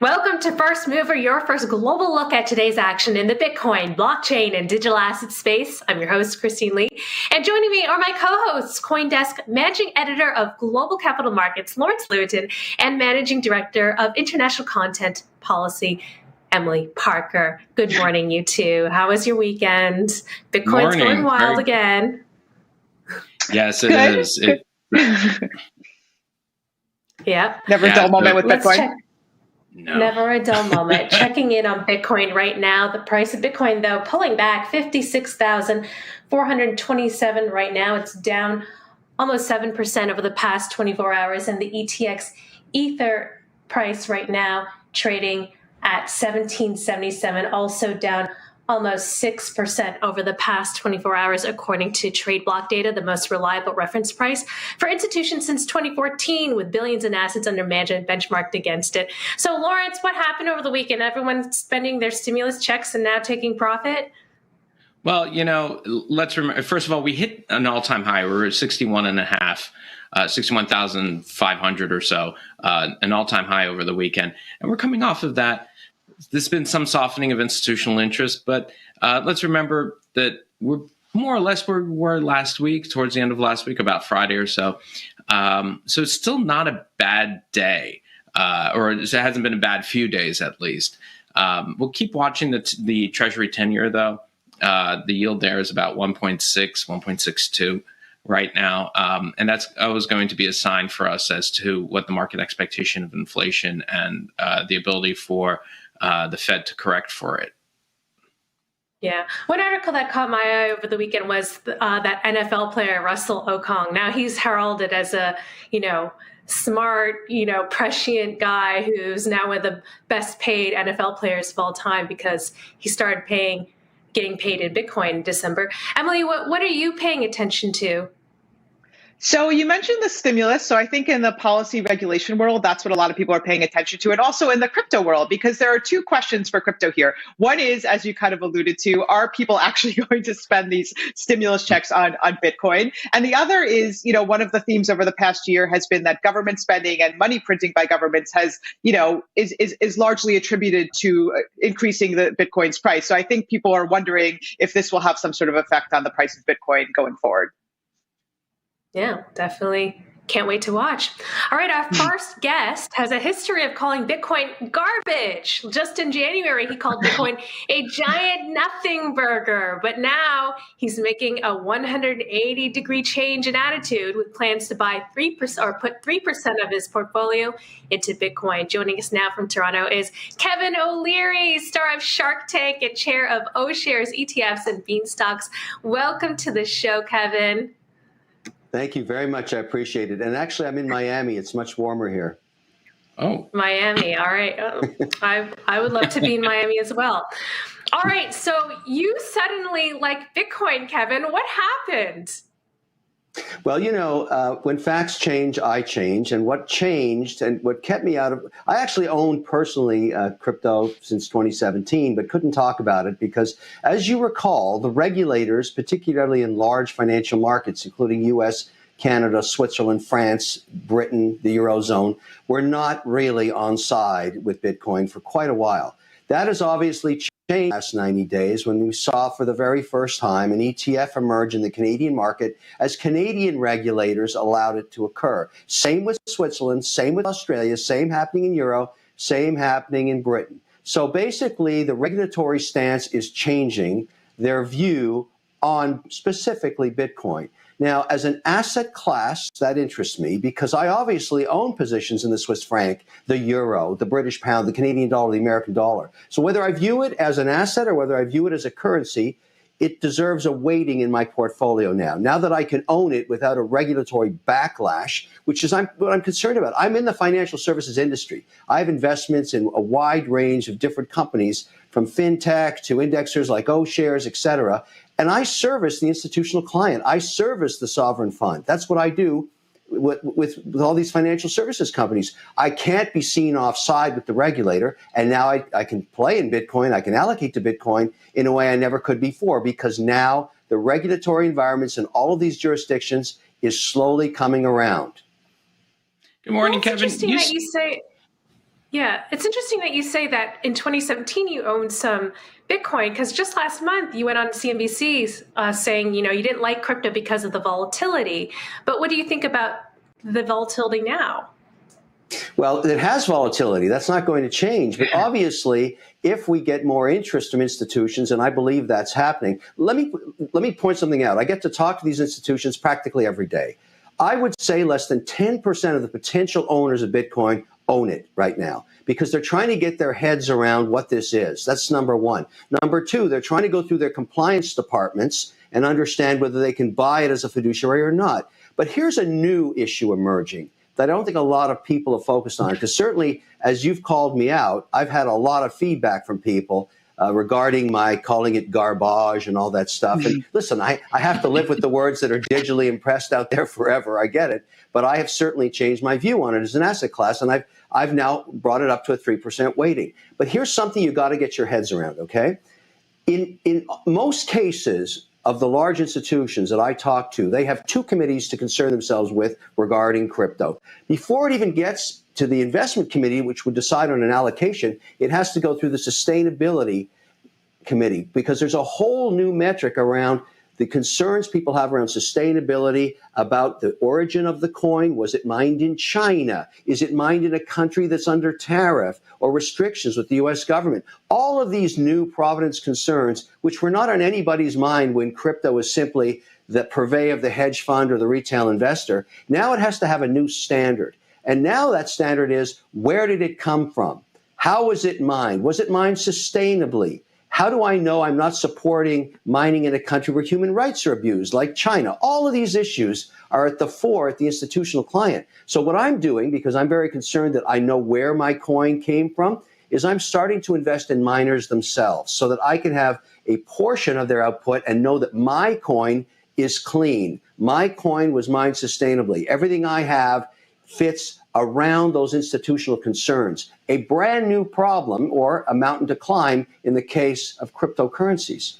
Welcome to First Mover, your first global look at today's action in the Bitcoin, blockchain, and digital asset space. I'm your host, Christine Lee. And joining me are my co-hosts, CoinDesk Managing Editor of Global Capital Markets, Lawrence Lewitinn, and Managing Director of International Content Policy, Emily Parker. Good morning, you two. How was your weekend? Bitcoin's going wild again. Yes, it is. Yeah. Never a dull moment with Bitcoin. No. Never a dull moment. Checking in on Bitcoin right now. The price of Bitcoin, though, pulling back 56,427 right now. It's down almost 7% over the past 24 hours. And the ETX Ether price right now trading at 1777, also down almost 6% over the past 24 hours, according to Trade Block Data, the most reliable reference price for institutions since 2014, with billions in assets under management benchmarked against it. So, Lawrence, what happened over the weekend? Everyone spending their stimulus checks and now taking profit? Well, let's remember, first of all, we hit an all-time high. We were at 61,500 or so, an all-time high over the weekend. And we're coming off of that. There's been some softening of institutional interest, but let's remember that we're more or less where we were last week, towards the end of last week, about Friday or so. So it's still not a bad day, or it hasn't been a bad few days at least. We'll keep watching the Treasury 10-year, though. The yield there is about 1.6, 1.62 right now. And that's always going to be a sign for us as to what the market expectation of inflation and the ability for the Fed to correct for it. Yeah. One article that caught my eye over the weekend was that NFL player, Russell Okong. Now he's heralded as a, smart, prescient guy who's now one of the best paid NFL players of all time because he started getting paid in Bitcoin in December. Emily, what are you paying attention to? So you mentioned the stimulus. So I think in the policy regulation world, that's what a lot of people are paying attention to. And also in the crypto world, because there are two questions for crypto here. One is, as you kind of alluded to, are people actually going to spend these stimulus checks on Bitcoin? And the other is, one of the themes over the past year has been that government spending and money printing by governments has, is largely attributed to increasing the Bitcoin's price. So I think people are wondering if this will have some sort of effect on the price of Bitcoin going forward. Yeah, definitely. Can't wait to watch. All right, our first guest has a history of calling Bitcoin garbage. Just in January, he called Bitcoin a giant nothing burger. But now he's making a 180-degree change in attitude with plans to buy 3% or put 3% of his portfolio into Bitcoin. Joining us now from Toronto is Kevin O'Leary, star of Shark Tank and chair of O-Shares, ETFs, and Beanstalks. Welcome to the show, Kevin. Thank you very much. I appreciate it. And actually, I'm in Miami. It's much warmer here. Oh, Miami. All right. Oh, I would love to be in Miami as well. All right. So you suddenly like Bitcoin, Kevin. What happened? Well, when facts change, I change. And what changed and what kept me out of, I actually owned personally crypto since 2017, but couldn't talk about it because, as you recall, the regulators, particularly in large financial markets, including US, Canada, Switzerland, France, Britain, the Eurozone, were not really on side with Bitcoin for quite a while. That has obviously changed in the last 90 days when we saw for the very first time an ETF emerge in the Canadian market as Canadian regulators allowed it to occur. Same with Switzerland, same with Australia, same happening in Euro, same happening in Britain. So basically, the regulatory stance is changing their view on specifically Bitcoin. Now, as an asset class, that interests me because I obviously own positions in the Swiss franc, the euro, the British pound, the Canadian dollar, the American dollar. So whether I view it as an asset or whether I view it as a currency, it deserves a weighting in my portfolio now. Now that I can own it without a regulatory backlash, which is what I'm concerned about. I'm in the financial services industry. I have investments in a wide range of different companies, from fintech to indexers like O-Shares, et cetera. And I service the institutional client. I service the sovereign fund. That's what I do with all these financial services companies. I can't be seen offside with the regulator. And now I can play in Bitcoin. I can allocate to Bitcoin in a way I never could before because now the regulatory environments in all of these jurisdictions is slowly coming around. Good morning, Kevin. Kevin. Interesting that you say. Yeah, it's interesting that you say that in 2017 you owned some Bitcoin, because just last month you went on CNBC saying, you didn't like crypto because of the volatility. But what do you think about the volatility now? Well, it has volatility. That's not going to change. But obviously, if we get more interest from institutions, and I believe that's happening, let me point something out. I get to talk to these institutions practically every day. I would say less than 10% of the potential owners of Bitcoin own it right now because they're trying to get their heads around what this is. That's number one. Number two, they're trying to go through their compliance departments and understand whether they can buy it as a fiduciary or not. But here's a new issue emerging that I don't think a lot of people have focused on, because certainly, as you've called me out, I've had a lot of feedback from people regarding my calling it garbage and all that stuff. And listen, I have to live with the words that are digitally impressed out there forever. I get it. But I have certainly changed my view on it as an asset class, and I've now brought it up to a 3% weighting. But here's something you got to get your heads around, okay? In most cases of the large institutions that I talk to, they have two committees to concern themselves with regarding crypto. Before it even gets to the investment committee, which would decide on an allocation, it has to go through the sustainability committee, because there's a whole new metric around the concerns people have around sustainability, about the origin of the coin. Was it mined in China? Is it mined in a country that's under tariff or restrictions with the U.S. government? All of these new provenance concerns, which were not on anybody's mind when crypto was simply the purvey of the hedge fund or the retail investor, now it has to have a new standard. And now that standard is, where did it come from? How was it mined? Was it mined sustainably? How do I know I'm not supporting mining in a country where human rights are abused, like China? All of these issues are at the fore at the institutional client. So what I'm doing, because I'm very concerned that I know where my coin came from, is I'm starting to invest in miners themselves so that I can have a portion of their output and know that my coin is clean. My coin was mined sustainably. Everything I have fits around those institutional concerns. A brand new problem, or a mountain to climb in the case of cryptocurrencies.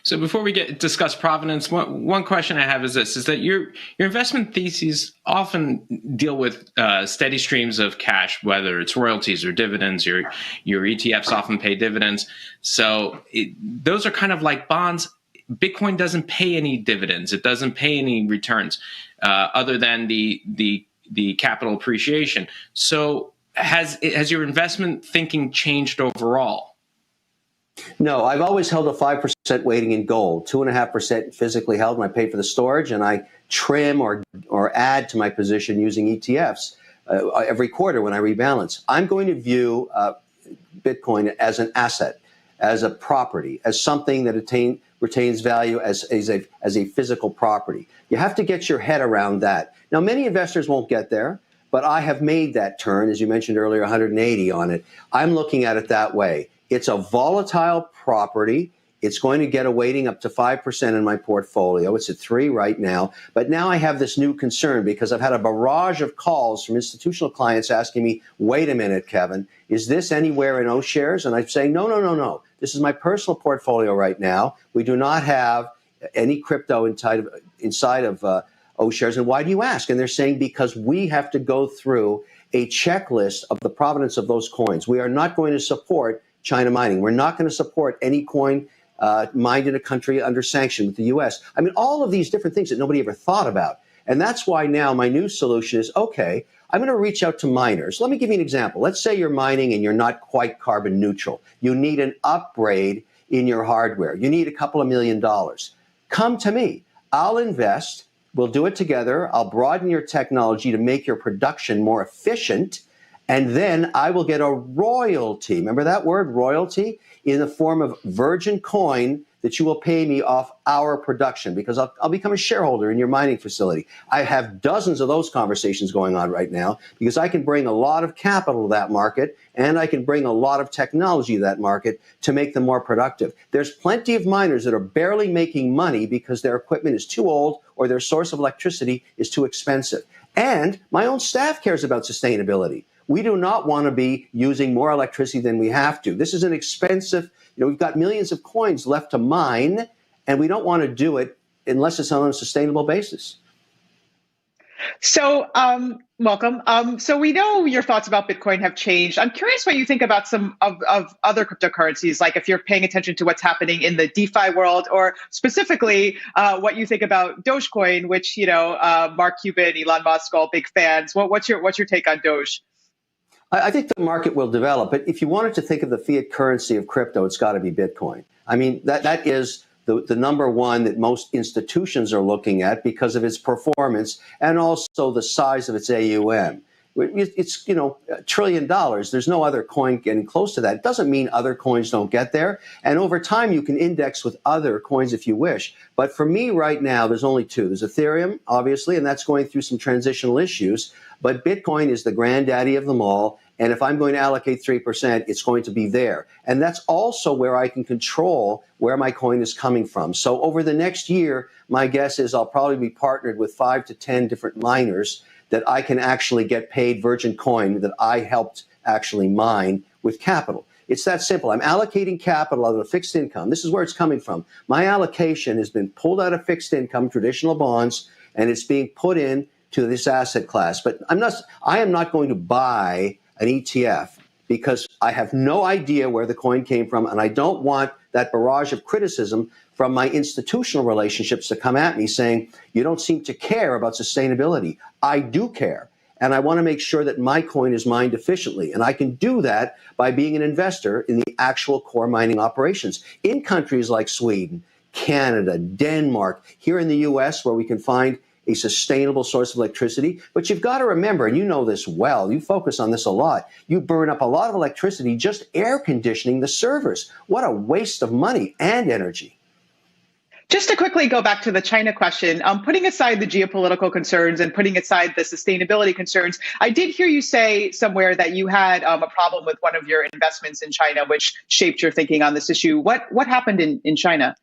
So before we discuss provenance, one question I have is this, is that your investment theses often deal with steady streams of cash, whether it's royalties or dividends. Your ETFs often pay dividends. So those are kind of like bonds. Bitcoin doesn't pay any dividends. It doesn't pay any returns other than the capital appreciation. So has your investment thinking changed overall? No, I've always held a 5% weighting in gold, 2.5% physically held, and I pay for the storage, and I trim or add to my position using ETFs every quarter when I rebalance. I'm going to view Bitcoin as an asset, as a property, as something that retains value as a physical property. You have to get your head around that. Now, many investors won't get there, but I have made that turn, as you mentioned earlier, 180 on it. I'm looking at it that way. It's a volatile property. It's going to get a weighting up to 5% in my portfolio. It's at 3 right now. But now I have this new concern because I've had a barrage of calls from institutional clients asking me, wait a minute, Kevin, is this anywhere in O shares? And I'm saying, no. This is my personal portfolio right now. We do not have any crypto inside of O shares. And why do you ask? And they're saying, because we have to go through a checklist of the provenance of those coins. We are not going to support China mining. We're not going to support any coin mined in a country under sanction with the U.S. I mean, all of these different things that nobody ever thought about. And that's why now my new solution is, okay, I'm going to reach out to miners. Let me give you an example. Let's say you're mining and you're not quite carbon neutral. You need an upgrade in your hardware. You need a couple of $1 million. Come to me. I'll invest. We'll do it together. I'll broaden your technology to make your production more efficient. And then I will get a royalty. Remember that word, royalty? In the form of virgin coin that you will pay me off our production, because I'll become a shareholder in your mining facility. I have dozens of those conversations going on right now because I can bring a lot of capital to that market and I can bring a lot of technology to that market to make them more productive. There's plenty of miners that are barely making money because their equipment is too old or their source of electricity is too expensive. And my own staff cares about sustainability. We do not want to be using more electricity than we have to. This is an expensive, we've got millions of coins left to mine, and we don't want to do it unless it's on a sustainable basis. So, welcome. So we know your thoughts about Bitcoin have changed. I'm curious what you think about some of other cryptocurrencies, like if you're paying attention to what's happening in the DeFi world, or specifically what you think about Dogecoin, which Mark Cuban, Elon Musk, all big fans. What's your take on Doge? I think the market will develop, but if you wanted to think of the fiat currency of crypto, it's got to be Bitcoin. I mean, that is the number one that most institutions are looking at because of its performance and also the size of its AUM. It's, $1 trillion. There's no other coin getting close to that. It doesn't mean other coins don't get there. And over time, you can index with other coins if you wish. But for me right now, there's only two. There's Ethereum, obviously, and that's going through some transitional issues. But Bitcoin is the granddaddy of them all. And if I'm going to allocate 3%, it's going to be there. And that's also where I can control where my coin is coming from. So over the next year, my guess is I'll probably be partnered with 5 to 10 different miners that I can actually get paid virgin coin that I helped actually mine with capital. It's that simple. I'm allocating capital out of a fixed income. This is where it's coming from. My allocation has been pulled out of fixed income, traditional bonds, and it's being put in to this asset class. But I am not going to buy an ETF because I have no idea where the coin came from, and I don't want that barrage of criticism from my institutional relationships to come at me saying, you don't seem to care about sustainability. I do care, and I want to make sure that my coin is mined efficiently, and I can do that by being an investor in the actual core mining operations in countries like Sweden, Canada, Denmark, here in the US, where we can find a sustainable source of electricity. But you've got to remember, and you know this well, you focus on this a lot, you burn up a lot of electricity just air conditioning the servers. What a waste of money and energy. Just to quickly go back to the China question, putting aside the geopolitical concerns and putting aside the sustainability concerns, I did hear you say somewhere that you had a problem with one of your investments in China, which shaped your thinking on this issue. What happened in China?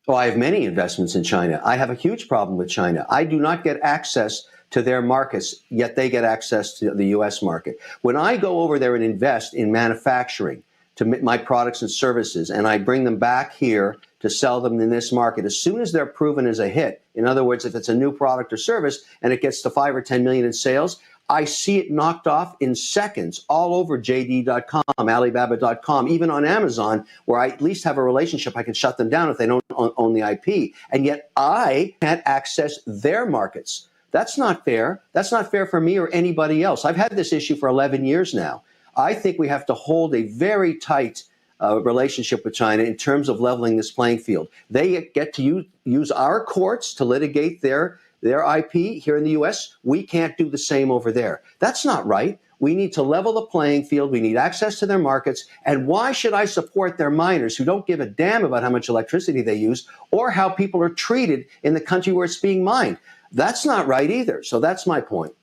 Well, I have many investments in China. I have a huge problem with China. I do not get access to their markets, yet they get access to the U.S. market. When I go over there and invest in manufacturing to my products and services, and I bring them back here to sell them in this market, as soon as they're proven as a hit, in other words, if it's a new product or service and it gets to 5 or 10 million in sales, I see it knocked off in seconds all over JD.com, Alibaba.com, even on Amazon, where I at least have a relationship. I can shut them down if they don't own the IP. And yet I can't access their markets. That's not fair. That's not fair for me or anybody else. I've had this issue for 11 years now. I think we have to hold a very tight relationship with China in terms of leveling this playing field. They get to use our courts to litigate their IP here in the U.S. We can't do the same over there. That's not right. We need to level the playing field. We need access to their markets. And why should I support their miners who don't give a damn about how much electricity they use or how people are treated in the country where it's being mined? That's not right either. So that's my point.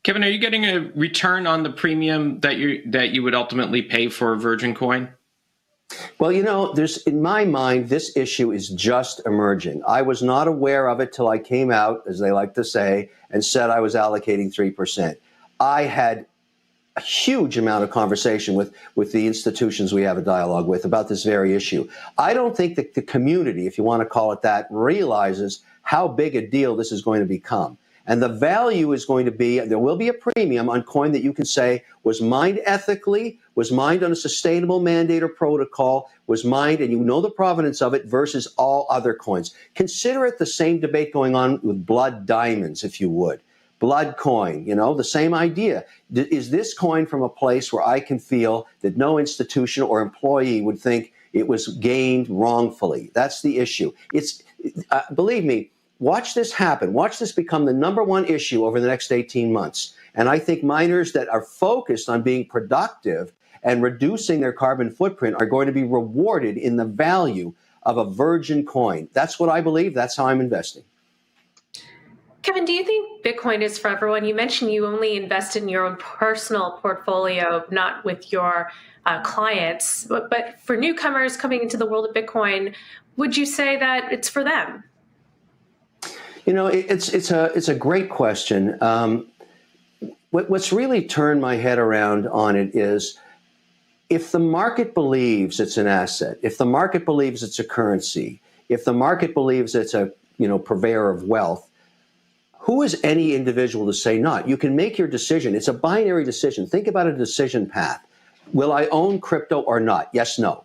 Kevin, are you getting a return on the premium that you would ultimately pay for a virgin coin? Well, in my mind, this issue is just emerging. I was not aware of it till I came out, as they like to say, and said I was allocating 3%. I had a huge amount of conversation with the institutions we have a dialogue with about this very issue. I don't think that the community, if you want to call it that, realizes how big a deal this is going to become. And the value is going to be, there will be a premium on coin that you can say was mined ethically, was mined on a sustainable mandate or protocol, was mined, and you know the provenance of it versus all other coins. Consider it the same debate going on with blood diamonds, if you would. Blood coin, the same idea. Is this coin from a place where I can feel that no institution or employee would think it was gained wrongfully? That's the issue. Believe me, watch this happen. Watch this become the number one issue over the next 18 months. And I think miners that are focused on being productive and reducing their carbon footprint are going to be rewarded in the value of a virgin coin. That's what I believe. That's how I'm investing. Kevin, do you think Bitcoin is for everyone? You mentioned you only invest in your own personal portfolio, not with your clients. But for newcomers coming into the world of Bitcoin, would you say that it's for them? It's a great question. What's really turned my head around on it is if the market believes it's an asset, if the market believes it's a currency, if the market believes it's a purveyor of wealth, Who is any individual to say not? You can make your decision. It's a binary decision. Think about a decision path. Will I own crypto or not? Yes, no.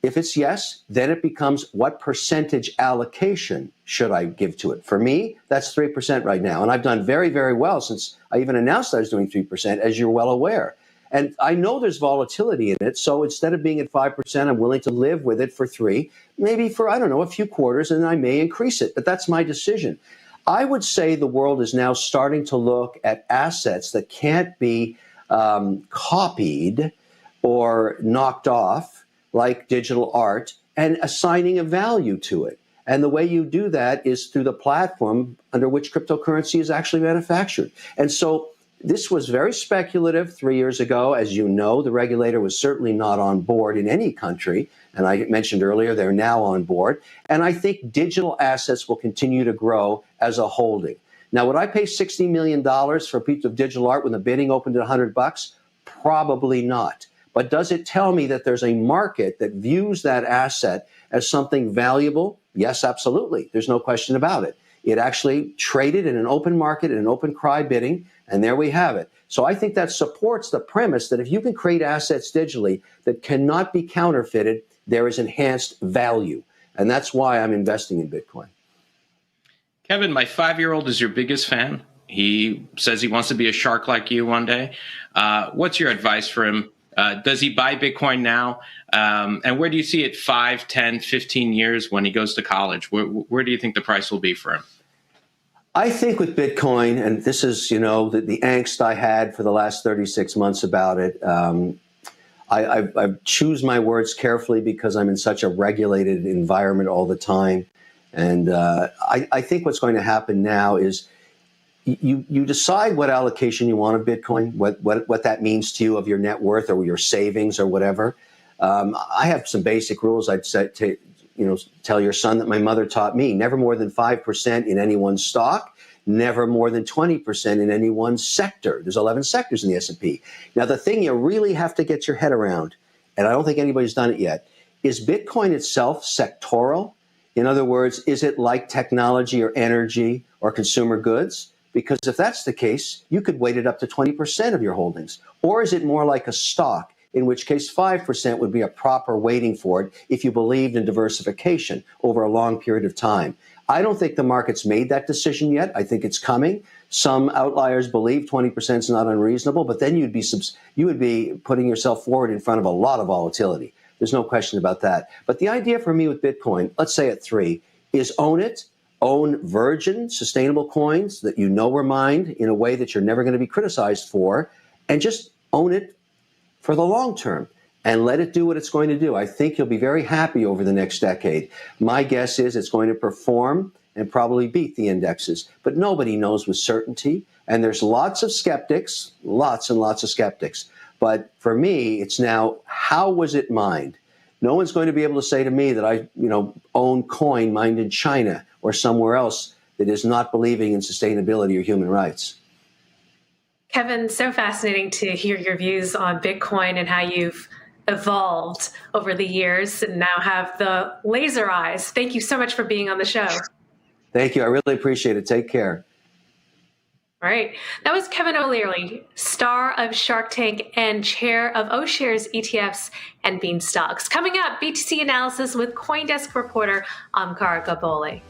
If it's yes, then it becomes what percentage allocation should I give to it? For me, that's 3% right now. And I've done very, very well since I even announced I was doing 3%, as you're well aware. And I know there's volatility in it. So instead of being at 5%, I'm willing to live with it for 3, maybe for, I don't know, a few quarters, and I may increase it. But that's my decision. I would say the world is now starting to look at assets that can't be copied or knocked off, like digital art, and assigning a value to it. And the way you do that is through the platform under which cryptocurrency is actually manufactured. And so this was very speculative 3 years ago. As you know, the regulator was certainly not on board in any country. And I mentioned earlier, they're now on board. And I think digital assets will continue to grow as a holding. Now, would I pay $60 million for a piece of digital art when the bidding opened at $100? Probably not. But does it tell me that there's a market that views that asset as something valuable? Yes, absolutely. There's no question about it. It actually traded in an open market, in an open cry bidding, and there we have it. So I think that supports the premise that if you can create assets digitally that cannot be counterfeited, there is enhanced value. And that's why I'm investing in Bitcoin. Kevin, my 5-year-old is your biggest fan. He says he wants to be a shark like you one day. What's your advice for him? Does he buy Bitcoin now? And where do you see it 5, 10, 15 years when he goes to college? Where do you think the price will be for him? I think with Bitcoin, and this is, the angst I had for the last 36 months about it, I choose my words carefully because I'm in such a regulated environment all the time. And I think what's going to happen now is you decide what allocation you want of Bitcoin, what that means to you of your net worth or your savings or whatever. I have some basic rules I'd say to tell your son that my mother taught me. Never more than 5% in any one stock, never more than 20% in any one sector. There's 11 sectors in the S&P. Now, the thing you really have to get your head around, and I don't think anybody's done it yet, is Bitcoin itself sectoral? In other words, is it like technology or energy or consumer goods? Because if that's the case, you could weight it up to 20% of your holdings. Or is it more like a stock, in which case 5% would be a proper weighting for it if you believed in diversification over a long period of time? I don't think the market's made that decision yet. I think it's coming. Some outliers believe 20% is not unreasonable, but then you would be putting yourself forward in front of a lot of volatility. There's no question about that. But the idea for me with Bitcoin, let's say at 3, is own it. Own virgin, sustainable coins that were mined in a way that you're never going to be criticized for, and just own it for the long term and let it do what it's going to do. I think you'll be very happy over the next decade. My guess is it's going to perform and probably beat the indexes, but nobody knows with certainty. And there's lots of skeptics, lots and lots of skeptics. But for me, it's now, how was it mined? No one's going to be able to say to me that I, own coin mined in China or somewhere else that is not believing in sustainability or human rights. Kevin, so fascinating to hear your views on Bitcoin and how you've evolved over the years and now have the laser eyes. Thank you so much for being on the show. Thank you. I really appreciate it. Take care. All right. That was Kevin O'Leary, star of Shark Tank and chair of O-Shares ETFs and Beanstocks. Coming up, BTC analysis with CoinDesk reporter Omkar Godbole.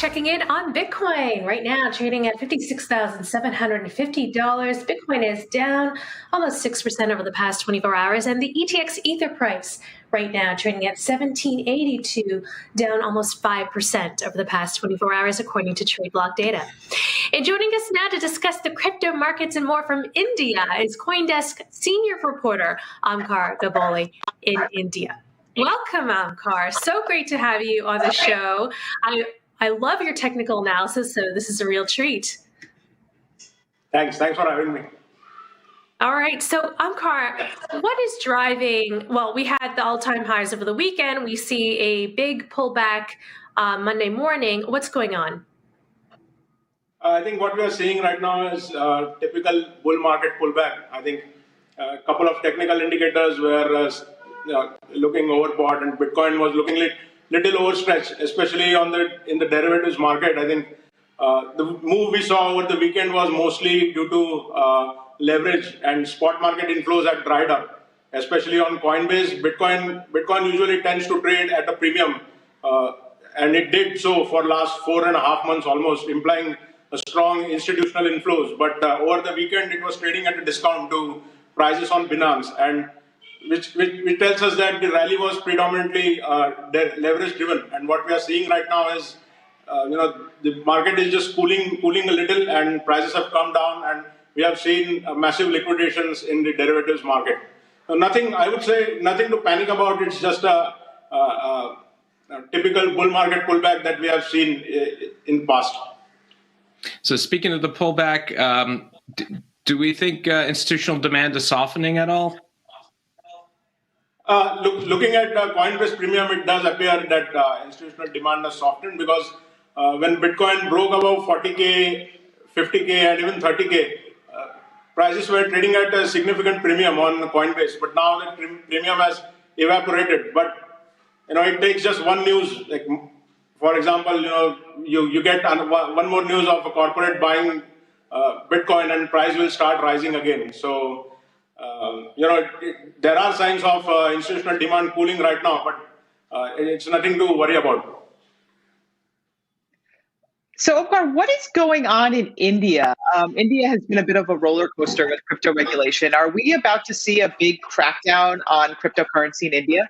checking in on Bitcoin. Right now, trading at $56,750. Bitcoin is down almost 6% over the past 24 hours. And the ETX Ether price right now trading at 1782, down almost 5% over the past 24 hours, according to TradeBlock data. And joining us now to discuss the crypto markets and more from India is CoinDesk senior reporter Omkar Godbole in India. Welcome, Omkar. So great to have you on the show. I love your technical analysis, so this is a real treat. Thanks for having me. All right. So, Omkar, what is driving? Well, we had the all-time highs over the weekend. We see a big pullback Monday morning. What's going on? I think what we are seeing right now is typical bull market pullback. I think a couple of technical indicators were looking overbought, and Bitcoin was looking little overstretched, especially in the derivatives market. I think the move we saw over the weekend was mostly due to leverage, and spot market inflows had dried up, especially on Coinbase. Bitcoin usually tends to trade at a premium, and it did so for last 4.5 months almost, implying a strong institutional inflows. But over the weekend, it was trading at a discount to prices on Binance, and which tells us that the rally was predominantly leverage driven. And what we are seeing right now is, the market is just cooling a little, and prices have come down, and we have seen massive liquidations in the derivatives market. So I would say nothing to panic about. It's just a typical bull market pullback that we have seen in the past. So speaking of the pullback, do we think institutional demand is softening at all? Looking at Coinbase Premium, it does appear that institutional demand has softened, because when Bitcoin broke above 40K, 50K, and even 30K, prices were trading at a significant premium on Coinbase. But now the premium has evaporated. But it takes just one news. Like, for example, you get one more news of a corporate buying Bitcoin, and price will start rising again. So. There are signs of institutional demand cooling right now, but it's nothing to worry about. So, Omkar, what is going on in India? India has been a bit of a roller coaster with crypto regulation. Are we about to see a big crackdown on cryptocurrency in India?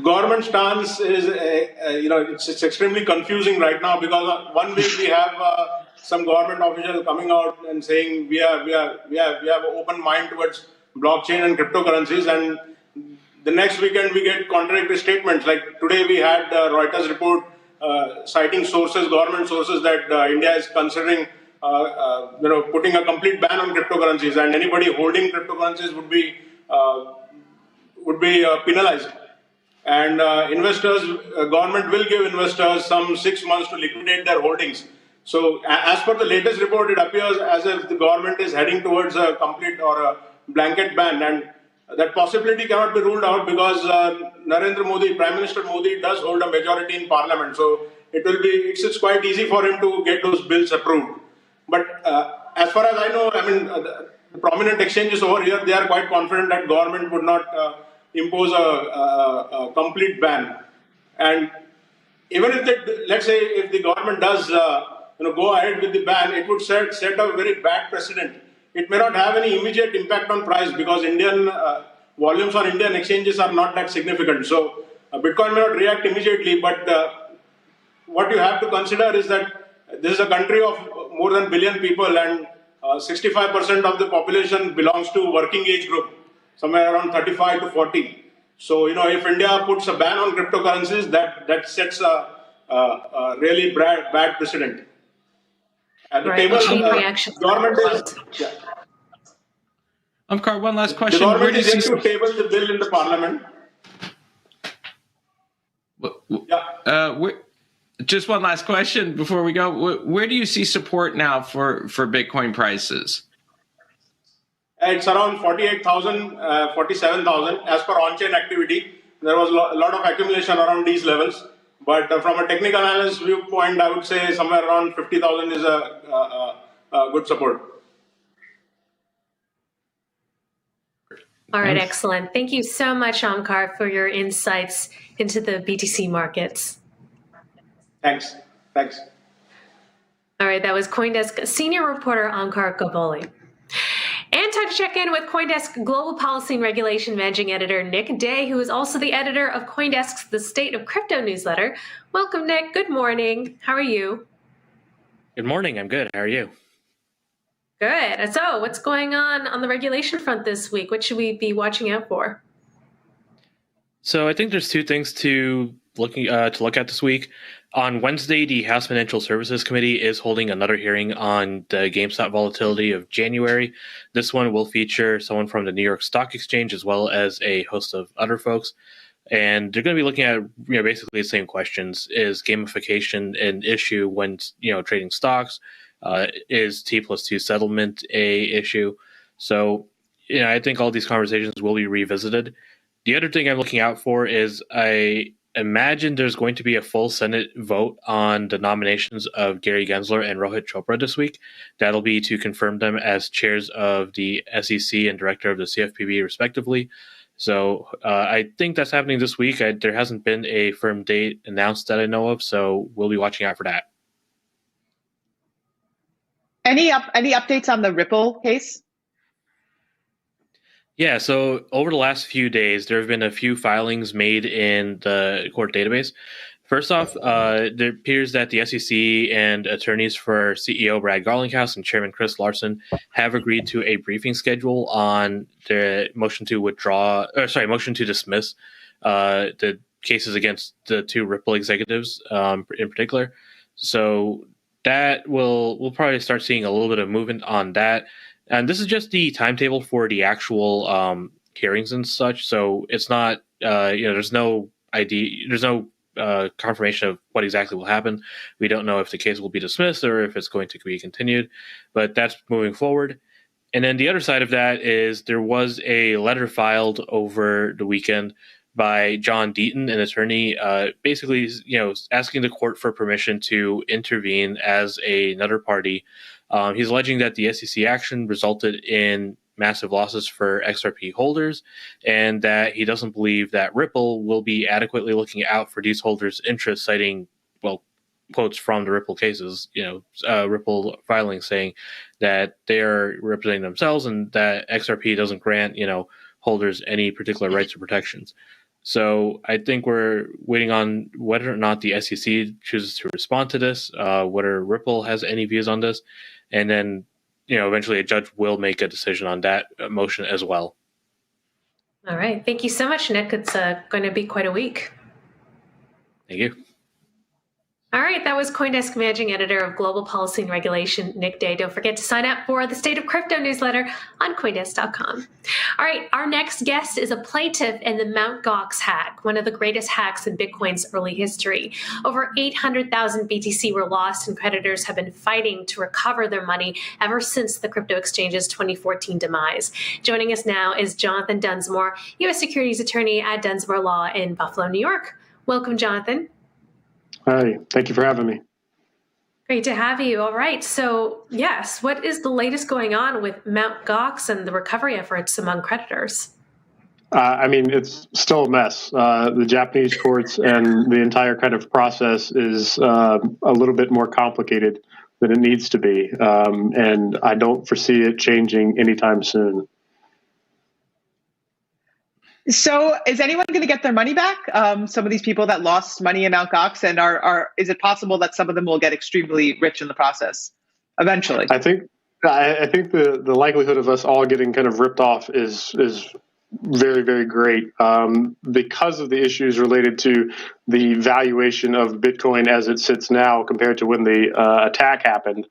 Government stance is, it's extremely confusing right now, because one week we have some government official coming out and saying we have an open mind towards blockchain and cryptocurrencies, and the next weekend we get contradictory statements. Like today we had Reuters report citing government sources, that India is considering putting a complete ban on cryptocurrencies, and anybody holding cryptocurrencies would be penalized. And government will give investors some 6 months to liquidate their holdings. So as per the latest report, it appears as if the government is heading towards a complete or a blanket ban, and that possibility cannot be ruled out, because Narendra Modi, Prime Minister Modi, does hold a majority in parliament. So it's quite easy for him to get those bills approved. But as far as I know, the prominent exchanges over here, they are quite confident that government would not impose a complete ban. And even if let's say if the government does go ahead with the ban, it would set a very bad precedent. It may not have any immediate impact on price, because Indian volumes on Indian exchanges are not that significant. So Bitcoin may not react immediately, but what you have to consider is that this is a country of more than 1 billion people, and 65% of the population belongs to working age group, somewhere around 35 to 40. So, if India puts a ban on cryptocurrencies, that sets a really bad precedent. At the table, government is... Yeah. Omkar, one last The question. government is yet to table the bill in the parliament. Just one last question before we go. Where do you see support now for Bitcoin prices? It's around 48,000, 47,000 as per on-chain activity. There was a lot of accumulation around these levels. But from a technical analyst viewpoint, I would say somewhere around 50,000 is a good support. All right, excellent. Thank you so much, Omkar, for your insights into the BTC markets. Thanks. Thanks. All right, that was CoinDesk senior reporter Omkar Godbole. And time to check in with CoinDesk Global Policy and Regulation Managing Editor Nick Day, who is also the editor of CoinDesk's The State of Crypto newsletter. Welcome, Nick. Good morning. How are you? Good morning. I'm good. How are you? Good. So what's going on the regulation front this week? What should we be watching out for? So I think there's two things to look at this week. On Wednesday, the House Financial Services Committee is holding another hearing on the GameStop volatility of January. This one will feature someone from the New York Stock Exchange as well as a host of other folks. And they're going to be looking at basically the same questions. Is gamification an issue when trading stocks? Is T+2 settlement a issue? So I think all these conversations will be revisited. The other thing I'm looking out for is I imagine there's going to be a full Senate vote on the nominations of Gary Gensler and Rohit Chopra this week. That'll be to confirm them as chairs of the SEC and director of the CFPB, respectively. So I think that's happening this week. There hasn't been a firm date announced that I know of, so we'll be watching out for that. Any updates on the Ripple case? Yeah, so over the last few days, there have been a few filings made in the court database. First off, there appears that the SEC and attorneys for CEO Brad Garlinghouse and Chairman Chris Larson have agreed to a briefing schedule on the motion to dismiss the cases against the two Ripple executives in particular. So that we'll probably start seeing a little bit of movement on that. And this is just the timetable for the actual hearings and such. So it's not, there's no confirmation of what exactly will happen. We don't know if the case will be dismissed or if it's going to be continued, but that's moving forward. And then the other side of that is there was a letter filed over the weekend by John Deaton, an attorney, basically, asking the court for permission to intervene as another party. He's alleging that the SEC action resulted in massive losses for XRP holders and that he doesn't believe that Ripple will be adequately looking out for these holders' interests, citing, quotes from the Ripple cases, Ripple filing saying that they are representing themselves and that XRP doesn't grant, holders any particular rights or protections. So I think we're waiting on whether or not the SEC chooses to respond to this, whether Ripple has any views on this, and then, eventually a judge will make a decision on that motion as well. All right. Thank you so much, Nick. It's going to be quite a week. Thank you. All right, that was CoinDesk Managing Editor of Global Policy and Regulation, Nick Day. Don't forget to sign up for the State of Crypto newsletter on CoinDesk.com. All right, our next guest is a plaintiff in the Mt. Gox hack, one of the greatest hacks in Bitcoin's early history. Over 800,000 BTC were lost, and creditors have been fighting to recover their money ever since the crypto exchange's 2014 demise. Joining us now is Jonathan Dunsmoor, U.S. securities attorney at Dunsmoor Law in Buffalo, New York. Welcome, Jonathan. Hi, thank you for having me. Great to have you. All right. So, yes, what is the latest going on with Mt. Gox and the recovery efforts among creditors? It's still a mess. The Japanese courts and the entire kind of process is a little bit more complicated than it needs to be. And I don't foresee it changing anytime soon. So is anyone going to get their money back? Some of these people that lost money in Mt. Gox, and is it possible that some of them will get extremely rich in the process eventually? I think the likelihood of us all getting kind of ripped off is very, very great because of the issues related to the valuation of Bitcoin as it sits now compared to when the attack happened.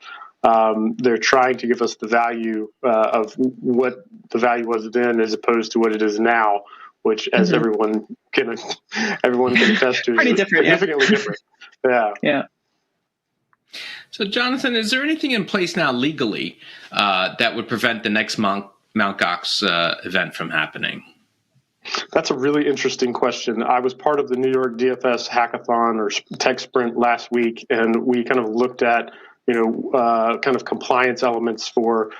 They're trying to give us the value of what the value was then as opposed to what it is now, which, as everyone can attest to, pretty is different, significantly different. Yeah. So, Jonathan, is there anything in place now legally that would prevent the next Mt. Gox event from happening? That's a really interesting question. I was part of the New York DFS hackathon or tech sprint last week, and we kind of looked at kind of compliance elements for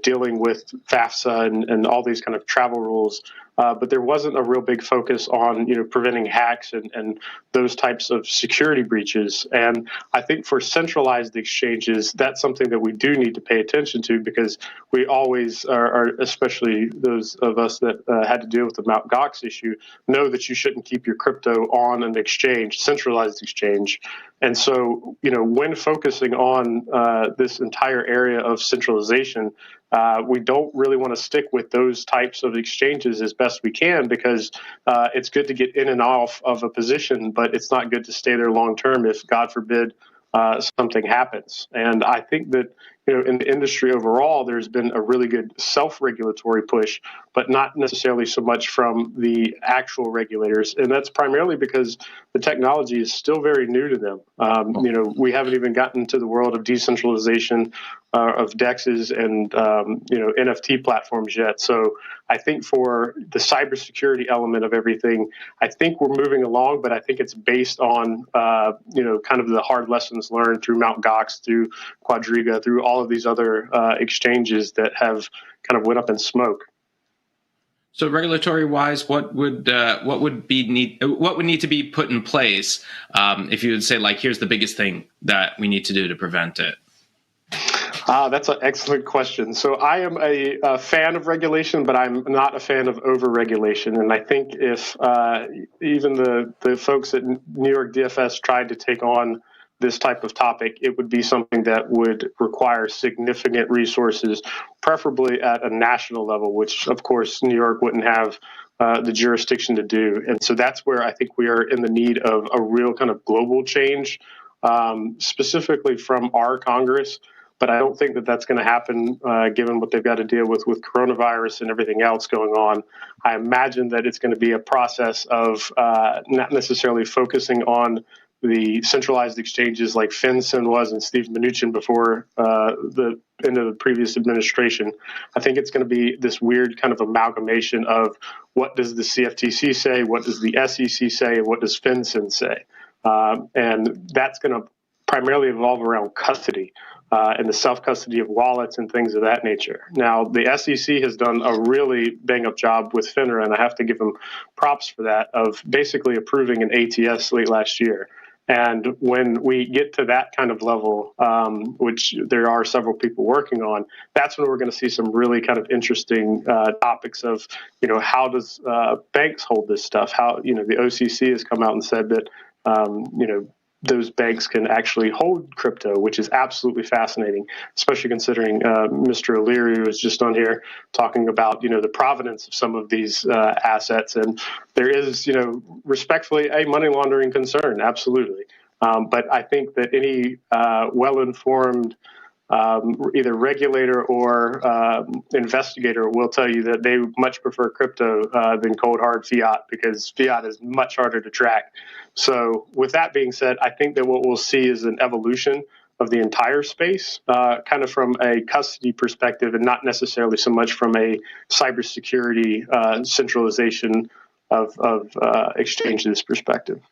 dealing with FAFSA and all these kind of travel rules but there wasn't a real big focus on preventing hacks and those types of security breaches. And I think for centralized exchanges, that's something that we do need to pay attention to, because we always are, especially those of us that had to deal with the Mt. Gox issue, know that you shouldn't keep your crypto on an exchange, centralized exchange. And so, when focusing on this entire area of centralization, we don't really want to stick with those types of exchanges as best we can, because it's good to get in and off of a position, but it's not good to stay there long term if, God forbid, something happens. And I think that in the industry overall, there's been a really good self-regulatory push, but not necessarily so much from the actual regulators. And that's primarily because the technology is still very new to them. We haven't even gotten to the world of decentralization of DEXs and NFT platforms yet. So I think for the cybersecurity element of everything, I think we're moving along, but I think it's based on kind of the hard lessons learned through Mt. Gox, through Quadriga, through all of these other exchanges that have kind of went up in smoke. So regulatory wise, what would need to be put in place if you would say, like, here's the biggest thing that we need to do to prevent it? That's an excellent question. So I am a fan of regulation, but I'm not a fan of over-regulation. And I think if even the folks at New York DFS tried to take on this type of topic, it would be something that would require significant resources, preferably at a national level, which, of course, New York wouldn't have the jurisdiction to do. And so that's where I think we are in the need of a real kind of global change, specifically from our Congress. But I don't think that that's going to happen given what they've got to deal with coronavirus and everything else going on. I imagine that it's going to be a process of not necessarily focusing on the centralized exchanges like FinCEN was and Steve Mnuchin before the end of the previous administration. I think it's going to be this weird kind of amalgamation of what does the CFTC say, what does the SEC say, and what does FinCEN say. And that's going to primarily evolve around custody and the self-custody of wallets and things of that nature. Now, the SEC has done a really bang-up job with FINRA, and I have to give them props for that, of basically approving an ATS late last year. And when we get to that kind of level, which there are several people working on, that's when we're going to see some really kind of interesting topics of, how does banks hold this stuff? How, the OCC has come out and said that, those banks can actually hold crypto, which is absolutely fascinating, especially considering Mr. O'Leary was just on here talking about, the provenance of some of these assets. And there is, respectfully, a money laundering concern, absolutely. But I think that any well-informed either regulator or investigator will tell you that they much prefer crypto than cold hard fiat, because fiat is much harder to track. So with that being said, I think that what we'll see is an evolution of the entire space, kind of from a custody perspective and not necessarily so much from a cybersecurity centralization of exchanges perspective.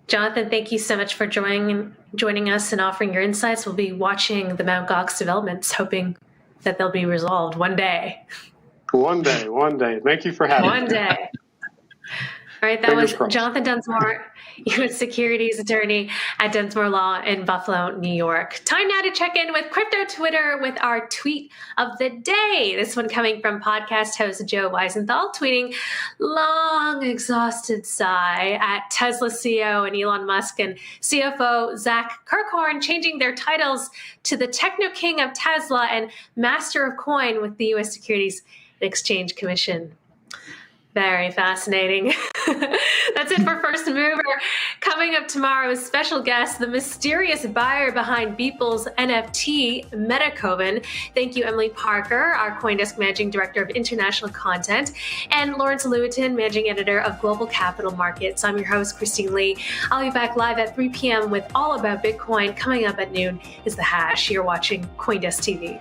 Jonathan, thank you so much for joining us and offering your insights. We'll be watching the Mt. Gox developments, hoping that they'll be resolved one day. One day. Thank you for having me. One day. All right, that was Jonathan Dunsmoor, U.S. securities attorney at Dunsmoor Law in Buffalo, New York. Time now to check in with Crypto Twitter with our tweet of the day. This one coming from podcast host Joe Weisenthal, tweeting, long exhausted sigh at Tesla CEO and Elon Musk and CFO Zach Kirkhorn changing their titles to the Techno King of Tesla and Master of Coin with the U.S. Securities and Exchange Commission. Very fascinating. That's it for First Mover. Coming up tomorrow is special guest, the mysterious buyer behind Beeple's NFT, MetaCoven. Thank you, Emily Parker, our CoinDesk Managing Director of International Content, and Lawrence Lewitinn, Managing Editor of Global Capital Markets. I'm your host, Christine Lee. I'll be back live at 3 p.m. with All About Bitcoin. Coming up at noon is The Hash. You're watching CoinDesk TV.